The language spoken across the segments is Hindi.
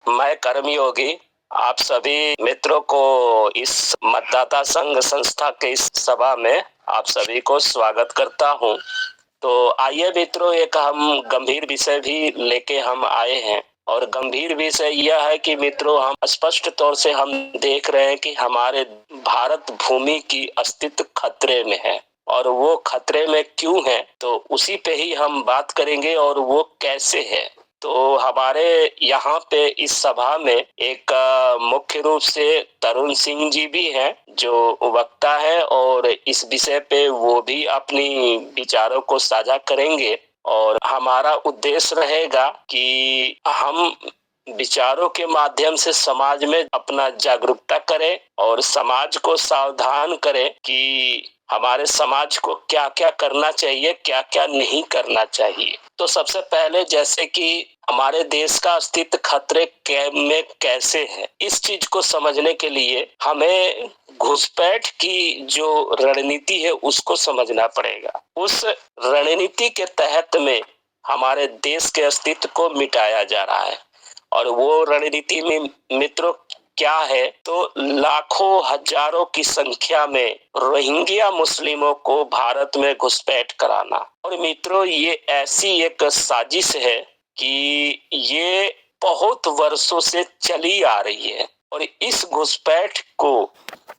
मैं कर्मयोगी आप सभी मित्रों को इस मतदाता संघ संस्था के इस सभा में आप सभी को स्वागत करता हूं। तो आइए मित्रों, एक हम गंभीर विषय भी लेके हम आए हैं और गंभीर विषय यह है कि मित्रों, हम स्पष्ट तौर से हम देख रहे हैं कि हमारे भारत भूमि की अस्तित्व खतरे में है और वो खतरे में क्यों है, तो उसी पे ही हम बात करेंगे और वो कैसे है। तो हमारे यहाँ पे इस सभा में एक मुख्य रूप से तरुण सिंह जी भी हैं जो वक्ता है और इस विषय पे वो भी अपनी विचारों को साझा करेंगे और हमारा उद्देश्य रहेगा कि हम विचारों के माध्यम से समाज में अपना जागरूकता करें और समाज को सावधान करें कि हमारे समाज को क्या क्या करना चाहिए, क्या क्या नहीं करना चाहिए। तो सबसे पहले जैसे कि हमारे देश का अस्तित्व खतरे में कैसे है, इस चीज को समझने के लिए हमें घुसपैठ की जो रणनीति है उसको समझना पड़ेगा। उस रणनीति के तहत में हमारे देश के अस्तित्व को मिटाया जा रहा है और वो रणनीति में मित्रों क्या है, तो लाखों हजारों की संख्या में रोहिंग्या मुस्लिमों को भारत में घुसपैठ कराना। और मित्रों, ये ऐसी एक साजिश है कि ये बहुत वर्षों से चली आ रही है और इस घुसपैठ को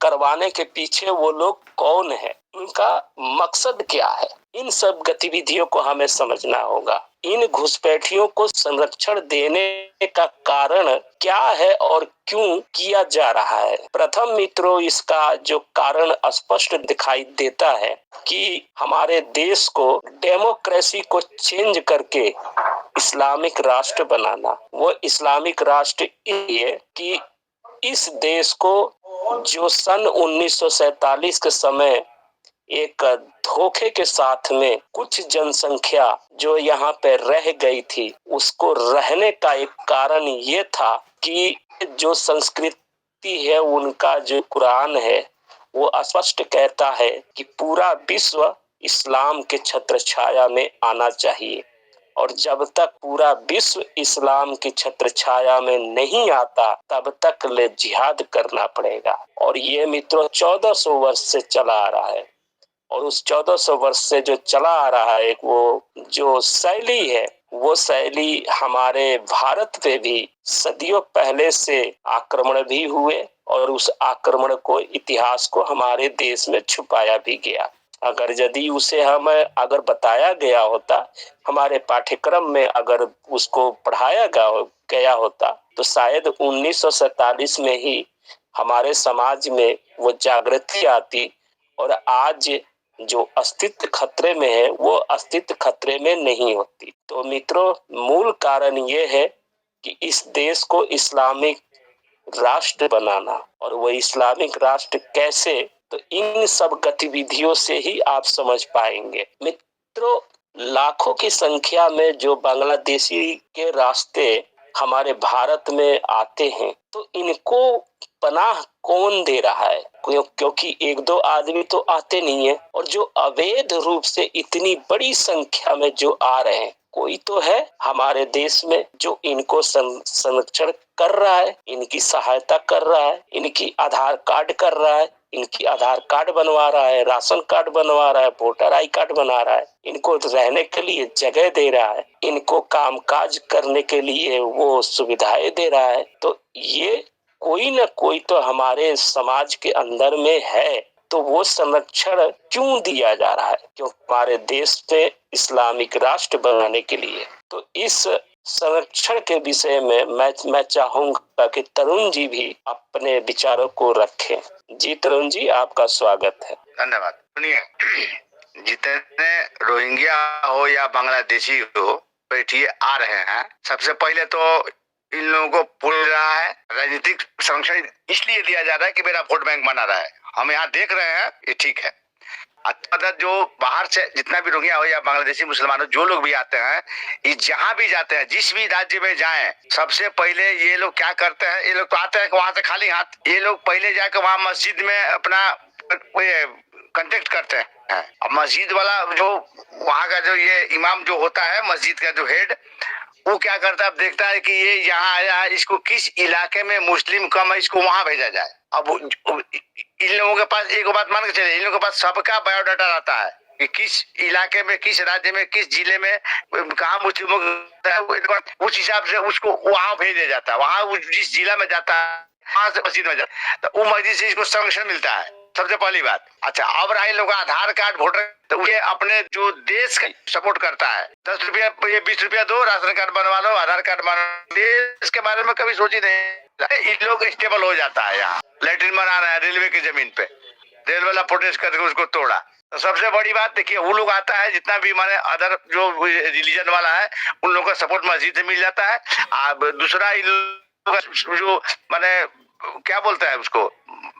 करवाने के पीछे वो लोग कौन है, उनका मकसद क्या है, इन सब गतिविधियों को हमें समझना होगा। इन घुसपैठियों को संरक्षण देने का कारण क्या है और क्यों किया जा रहा है। प्रथम मित्रों, इसका जो कारण स्पष्ट दिखाई देता है कि हमारे देश को डेमोक्रेसी को चेंज करके इस्लामिक राष्ट्र बनाना। वो इस्लामिक राष्ट्र ये कि इस देश को जो सन 1947 के समय एक धोखे के साथ में कुछ जनसंख्या जो यहाँ पे रह गई थी, उसको रहने का एक कारण ये था कि जो संस्कृति है उनका, जो कुरान है वो स्पष्ट कहता है कि पूरा विश्व इस्लाम के छत्र छाया में आना चाहिए और जब तक पूरा विश्व इस्लाम की छत्र छाया में नहीं आता तब तक ले जिहाद करना पड़ेगा। और ये मित्रों 1400 वर्ष से चला आ रहा है और उस 1400 वर्ष से जो चला आ रहा है वो जो शैली है, वो शैली हमारे भारत पे भी सदियों पहले से आक्रमण भी हुए और उस आक्रमण को, इतिहास को हमारे देश में छुपाया भी गया। अगर यदि उसे अगर बताया गया होता, हमारे पाठ्यक्रम में अगर उसको पढ़ाया गया होता, तो शायद 1947 में ही हमारे समाज में वो जागृति आती और आज जो अस्तित्व खतरे में है वो अस्तित्व खतरे में नहीं होती। तो मित्रों, मूल कारण ये है कि इस देश को इस्लामिक राष्ट्र बनाना, और वो इस्लामिक राष्ट्र कैसे, तो इन सब गतिविधियों से ही आप समझ पाएंगे। मित्रों, लाखों की संख्या में जो बांग्लादेशी के रास्ते हमारे भारत में आते हैं, तो इनको पनाह कौन दे रहा है? क्योंकि एक दो आदमी तो आते नहीं है और जो अवैध रूप से इतनी बड़ी संख्या में जो आ रहे हैं, कोई तो है हमारे देश में जो इनको संरक्षण कर रहा है, इनकी सहायता कर रहा है, इनकी आधार कार्ड कर रहा है, इनकी आधार कार्ड बनवा रहा है, राशन कार्ड बनवा रहा है, वोटर आई कार्ड बना रहा है, इनको रहने के लिए जगह दे रहा है, इनको कामकाज करने के लिए वो सुविधाएं दे रहा है। तो ये कोई न कोई तो हमारे समाज के अंदर में है, तो वो संरक्षण क्यों दिया जा रहा है? क्यों? हमारे देश पे इस्लामिक राष्ट्र बनाने के लिए। तो इस संरक्षण के विषय में मैं चाहूंगा कि तरुण जी भी अपने विचारों को रखें। जी तरुण जी, आपका स्वागत है। धन्यवाद। सुनिए, जितने रोहिंग्या हो या बांग्लादेशी हो बैठिए आ रहे हैं, सबसे पहले तो इन लोगों को बोल रहा है राजनीतिक संरक्षण इसलिए दिया जा रहा है कि मेरा वोट बैंक बना रहा है। हम यहाँ देख रहे हैं, ये ठीक है। जो बाहर से जितना भी रोहिंग्या हो या बांग्लादेशी मुसलमान हो, जो लोग भी आते हैं, ये जहाँ भी जाते हैं, जिस भी राज्य में जाएं, सबसे पहले ये लोग क्या करते हैं, ये लोग तो आते हैं वहां से खाली हाथ। ये लोग पहले जाकर वहां मस्जिद में अपना कांटेक्ट करते हैं। अब मस्जिद वाला जो वहाँ का जो ये इमाम जो होता है, मस्जिद का जो हेड, वो क्या करता है, अब देखता है कि ये यहाँ आया है, इसको किस इलाके में मुस्लिम कम है, इसको वहां भेजा जाए। अब इन लोगों के पास एक बात मान के चले, इन लोगों के पास सबका बायोडाटा रहता है कि किस इलाके में, किस राज्य में, किस जिले में कहाँ मुस्लिमों उस हिसाब से उसको वहां भेज दिया जाता है। वहां जिस जिला में जाता है वहां से मस्जिद में जाता है, तो वो मस्जिद से इसको संरक्षण मिलता है, सबसे पहली बात। अच्छा, अब रहे लोग आधार कार्ड वोटर, तो ये अपने जो देश का सपोर्ट करता है, 10 रुपया, ये 20 रुपया दो, राशन कार्ड बनवा लो, आधार कार्ड बनवा लो, देश के बारे में कभी सोची नहीं। इन लोग स्टेबल हो जाता है। यहाँ लैट्रिन बना रहे हैं रेलवे की जमीन पे, रेल वाला प्रोटेस्ट करके उसको तोड़ा। तो सबसे बड़ी बात देखिए, वो लोग आता है जितना भी माने अदर जो रिलीजन वाला है, उन लोगों का सपोर्ट मस्जिद से मिल जाता है। अब दूसरा जो माने क्या बोलता है उसको,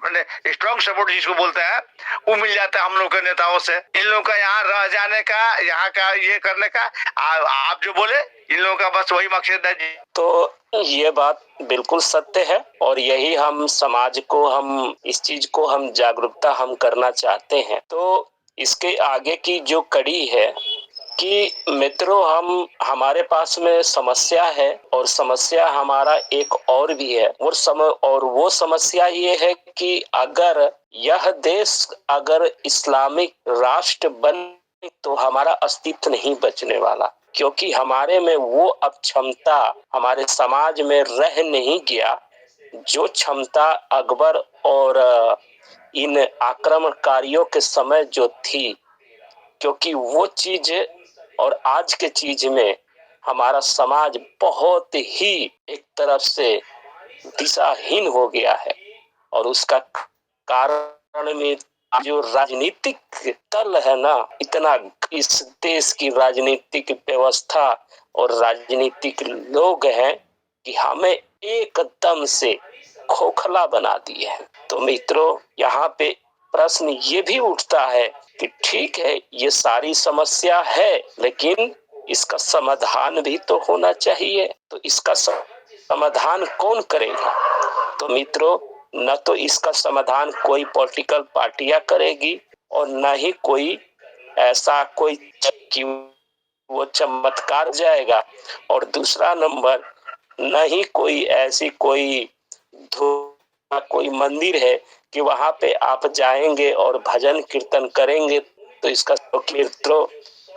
मैंने स्ट्रॉन्ग सपोर्ट जिसको बोलते हैं, वो मिल जाता है हम लोग के नेताओं से। इन लोगों का यहाँ रह जाने का, यहाँ का ये करने का, आप जो बोले, इन लोगों का बस वही मकसद है। तो ये बात बिल्कुल सत्य है, और यही हम समाज को, हम इस चीज को हम जागरूकता हम करना चाहते हैं। तो इसके आगे की जो कड़ी है कि मित्रों, हमारे पास में समस्या है, और समस्या हमारा एक और भी है। वो समस्या ये है कि अगर यह देश अगर इस्लामिक राष्ट्र बने तो हमारा अस्तित्व नहीं बचने वाला, क्योंकि हमारे में वो अब क्षमता हमारे समाज में रह नहीं गया, जो क्षमता अकबर और इन आक्रमणकारियों के समय जो थी। क्योंकि वो चीज और आज के चीज में हमारा समाज बहुत ही एक तरफ से दिशाहीन हो गया है, और उसका कारण में जो राजनीतिक तल है ना, इतना इस देश की राजनीतिक व्यवस्था और राजनीतिक लोग हैं कि हमें एकदम से खोखला बना दिए हैं। तो मित्रों, यहाँ पे प्रश्न ये भी उठता है कि ठीक है, ये सारी समस्या है, लेकिन इसका समाधान भी तो होना चाहिए। तो इसका समाधान कौन करेगा? तो मित्रों, न तो इसका समाधान कोई पॉलिटिकल पार्टियां करेगी, और न ही कोई ऐसा कोई कि वो चमत्कार जाएगा, और दूसरा नंबर न ही कोई ऐसी कोई मंदिर है कि वहां पे आप जाएंगे और भजन कीर्तन करेंगे। तो इसका मित्रों,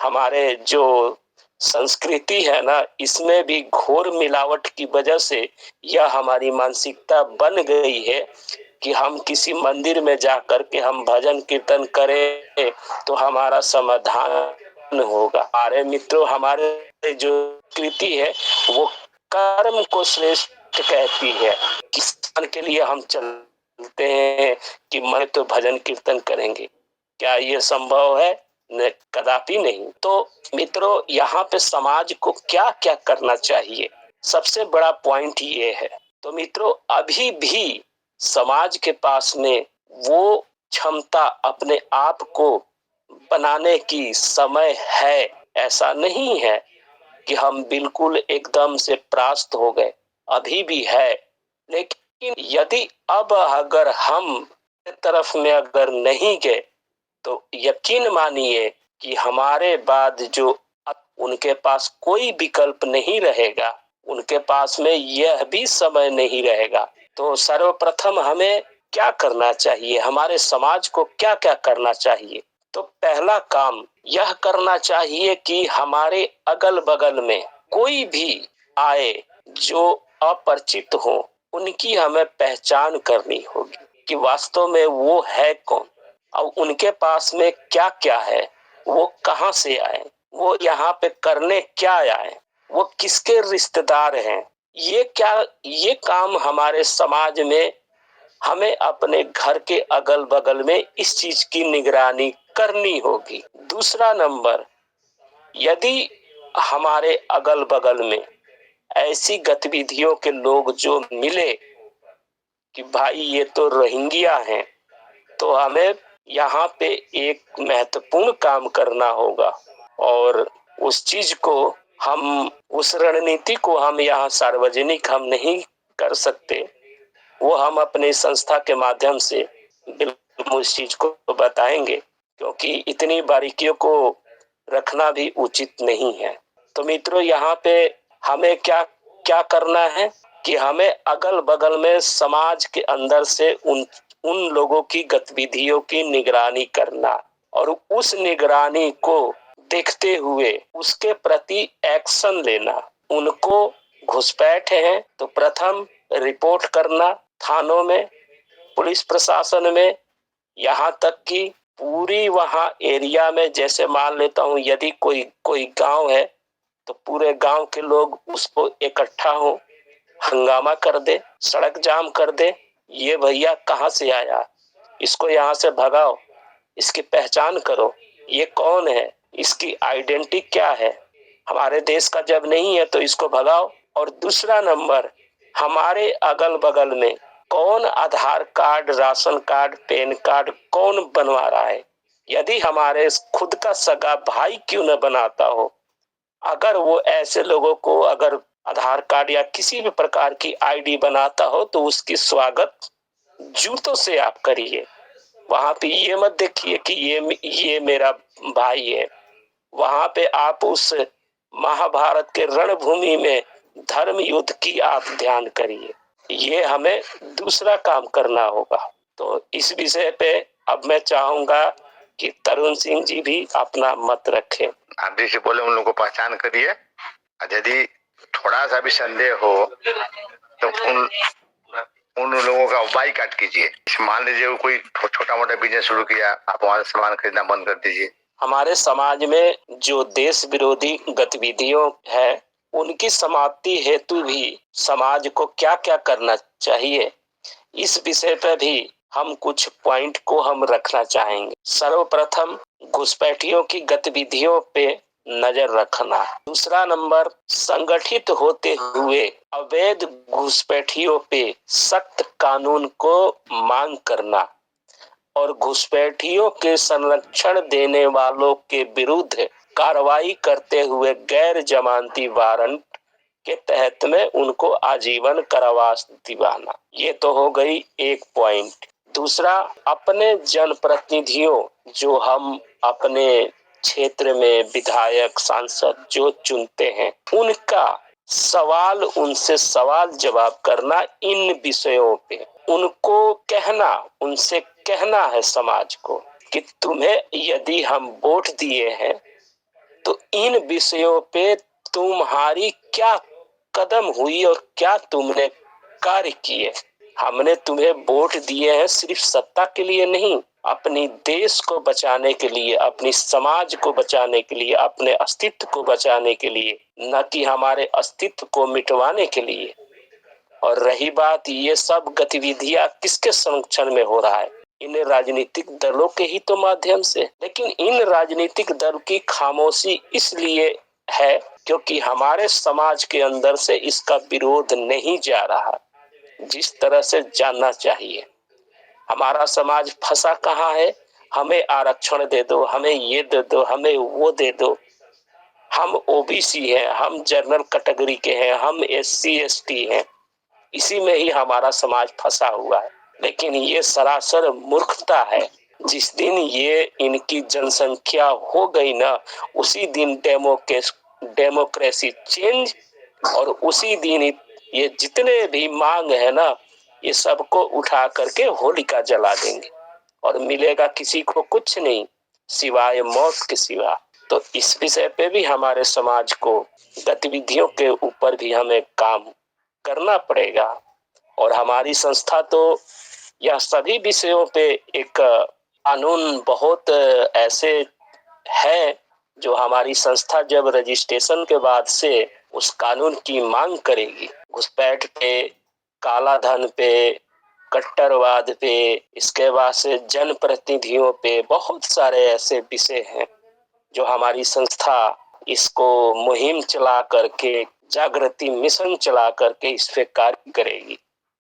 हमारे जो संस्कृति है ना, इसमें भी घोर मिलावट की वजह से यह हमारी मानसिकता बन गई है कि हम किसी मंदिर में जाकर के हम भजन कीर्तन करें तो हमारा समाधान होगा। अरे मित्रों, हमारे जो संस्कृति है वो कर्म को श्रेष्ठ कहती है। किसान के लिए हम चलते हैं कि मैं तो भजन कीर्तन करेंगे, क्या ये संभव है? कदापि नहीं। तो मित्रों, यहाँ पे समाज को क्या क्या करना चाहिए, सबसे बड़ा पॉइंट ये है। तो मित्रों, अभी भी समाज के पास में वो क्षमता अपने आप को बनाने की समय है। ऐसा नहीं है कि हम बिल्कुल एकदम से परास्त हो गए, अभी भी है। लेकिन यदि अब अगर हम तरफ में अगर नहीं गए तो यकीन मानिए कि हमारे बाद जो उनके पास कोई विकल्प नहीं रहेगा, उनके पास में यह भी समय नहीं रहेगा। तो सर्वप्रथम हमें क्या करना चाहिए, हमारे समाज को क्या क्या करना चाहिए? तो पहला काम यह करना चाहिए कि हमारे अगल बगल में कोई भी आए जो अपरिचित हो, उनकी हमें पहचान करनी होगी कि वास्तव में वो है कौन, और उनके पास में क्या क्या है, वो कहाँ से आए, वो यहाँ पे करने क्या आए, वो किसके रिश्तेदार हैं। ये काम हमारे समाज में हमें अपने घर के अगल बगल में इस चीज की निगरानी करनी होगी। दूसरा नंबर, यदि हमारे अगल बगल में ऐसी गतिविधियों के लोग जो मिले कि भाई ये तो रोहिंग्या हैं, तो हमें यहाँ पे एक महत्वपूर्ण काम करना होगा, और उस चीज को हम, उस रणनीति को हम यहाँ सार्वजनिक हम नहीं कर सकते, वो हम अपने संस्था के माध्यम से बिल्कुल उस चीज को बताएंगे, क्योंकि इतनी बारीकियों को रखना भी उचित नहीं है। तो मित्रों, यहाँ पे हमें क्या क्या करना है कि हमें अगल बगल में समाज के अंदर से उन लोगों की गतिविधियों की निगरानी करना और उस निगरानी को देखते हुए उसके प्रति एक्शन लेना। उनको घुसपैठ है तो प्रथम रिपोर्ट करना थानों में, पुलिस प्रशासन में, यहाँ तक कि पूरी वहाँ एरिया में, जैसे मान लेता हूँ यदि कोई गांव है तो पूरे गांव के लोग उसको इकट्ठा हो, हंगामा कर दे, सड़क जाम कर दे, ये भैया कहाँ से आया, इसको यहाँ से भगाओ, इसकी पहचान करो, ये कौन है, इसकी आइडेंटिटी क्या है, हमारे देश का जब नहीं है तो इसको भगाओ। और दूसरा नंबर, हमारे अगल बगल में कौन Aadhaar card, ration card, PAN card कौन बनवा रहा है, यदि हमारे खुद का सगा भाई क्यों न बनाता हो, अगर वो ऐसे लोगों को अगर आधार कार्ड या किसी भी प्रकार की आईडी बनाता हो तो उसकी स्वागत जूतों से आप करिए। वहां पे ये मत देखिए कि ये मेरा भाई है। वहां पे आप उस महाभारत के रणभूमि में धर्म युद्ध की आप ध्यान करिए। ये हमें दूसरा काम करना होगा। तो इस विषय पे अब मैं चाहूंगा कि तरुण सिंह जी भी अपना मत रखें। आप जैसे बोले उन लोगों को पहचान करिए, और यदि थोड़ा सा भी संदेह हो तो उन लोगों का बाइकाट कीजिए। मान लीजिए कोई छोटा मोटा बिजनेस शुरू किया, आप वहां से सामान खरीदना बंद कर दीजिए। हमारे समाज में जो देश विरोधी गतिविधियों है उनकी समाप्ति हेतु भी समाज को क्या क्या करना चाहिए, इस विषय पर भी हम कुछ पॉइंट को हम रखना चाहेंगे। सर्वप्रथम घुसपैठियों की गतिविधियों पे नजर रखना। दूसरा नंबर, संगठित होते हुए अवैध घुसपैठियों पे सख्त कानून को मांग करना और घुसपैठियों के संरक्षण देने वालों के विरुद्ध कार्रवाई करते हुए गैर जमानती वारंट के तहत में उनको आजीवन कारावास दिलाना। ये तो हो गई एक पॉइंट। दूसरा, अपने जनप्रतिनिधियों जो हम अपने क्षेत्र में विधायक, सांसद जो चुनते हैं, उनका उनसे सवाल जवाब करना इन विषयों पे। उनको कहना, उनसे कहना है समाज को कि तुम्हें यदि हम वोट दिए हैं तो इन विषयों पे तुम्हारी क्या कदम हुई और क्या तुमने कार्य किए। हमने तुम्हें वोट दिए हैं सिर्फ सत्ता के लिए नहीं, अपनी देश को बचाने के लिए, अपनी समाज को बचाने के लिए, अपने अस्तित्व को बचाने के लिए, न कि हमारे अस्तित्व को मिटवाने के लिए। और रही बात, ये सब गतिविधियां किसके संरक्षण में हो रहा है, इन राजनीतिक दलों के ही तो माध्यम से। लेकिन इन राजनीतिक दल की खामोशी इसलिए है क्योंकि हमारे समाज के अंदर से इसका विरोध नहीं जा रहा जिस तरह से जानना चाहिए। हमारा समाज फंसा कहाँ है, हमें आरक्षण दे दो, हमें ये दे दो, हमें वो दे दो, हम ओबीसी हैं, हम जनरल कैटेगरी के हैं, हम एससी एसटी हैं, इसी में ही हमारा समाज फंसा हुआ है। लेकिन ये सरासर मूर्खता है। जिस दिन ये इनकी जनसंख्या हो गई ना, उसी दिन डेमोक्रेसी चेंज, और उसी दिन ये जितने भी मांग है ना, ये सबको उठा करके होलिका जला देंगे और मिलेगा किसी को कुछ नहीं सिवाय मौत के सिवा। तो इस विषय पे भी हमारे समाज को गतिविधियों के ऊपर भी हमें काम करना पड़ेगा। और हमारी संस्था तो यह सभी विषयों पे एक कानून बहुत ऐसे है जो हमारी संस्था जब रजिस्ट्रेशन के बाद से उस कानून की मांग करेगी। घुसपैठ पे, काला धन पे, कट्टरवाद पे, इसके बाद से जनप्रतिनिधियों पे बहुत सारे ऐसे विषय हैं जो हमारी संस्था इसको मुहिम चला करके, जागृति मिशन चला करके इस पे कार्य करेगी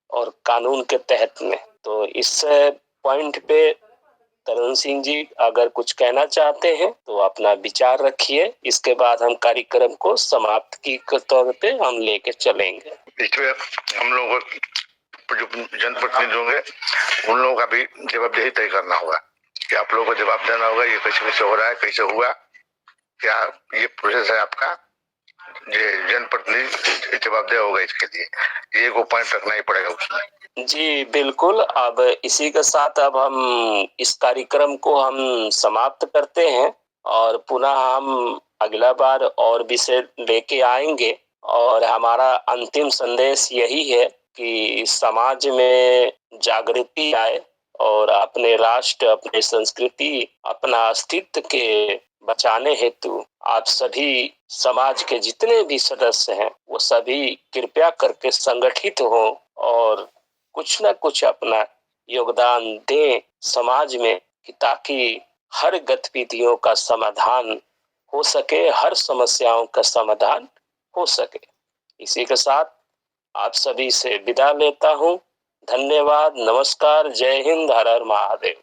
और कानून के तहत में। तो इस पॉइंट पे तरुण सिंह जी अगर कुछ कहना चाहते हैं तो अपना विचार रखिए, इसके बाद हम कार्यक्रम को समाप्त की तौर पे हम लेके चलेंगे। इसमें हम लोग जो जनप्रतिनिधि होंगे उन लोगों का भी जवाबदेही तय करना होगा कि आप लोगों को जवाब देना होगा, ये कैसे कैसे हो रहा है, कैसे हुआ, क्या ये प्रोसेस है आपका, जनप्रतिनिधि जवाबदेह होगा इसके लिए, ये को पॉइंट रखना ही पड़ेगा उसमें। जी बिल्कुल। अब इसी के साथ अब हम इस कार्यक्रम को हम समाप्त करते हैं और पुनः हम अगला बार और विषय लेके आएंगे। और हमारा अंतिम संदेश यही है कि समाज में जागृति आए और अपने राष्ट्र, अपने संस्कृति, अपना अस्तित्व के बचाने हेतु आप सभी समाज के जितने भी सदस्य हैं वो सभी कृपया करके संगठित हो और कुछ न कुछ अपना योगदान दें समाज में, कि ताकि हर गतिविधियों का समाधान हो सके, हर समस्याओं का समाधान हो सके। इसी के साथ आप सभी से विदा लेता हूँ। धन्यवाद, नमस्कार, जय हिंद, हर हर महादेव।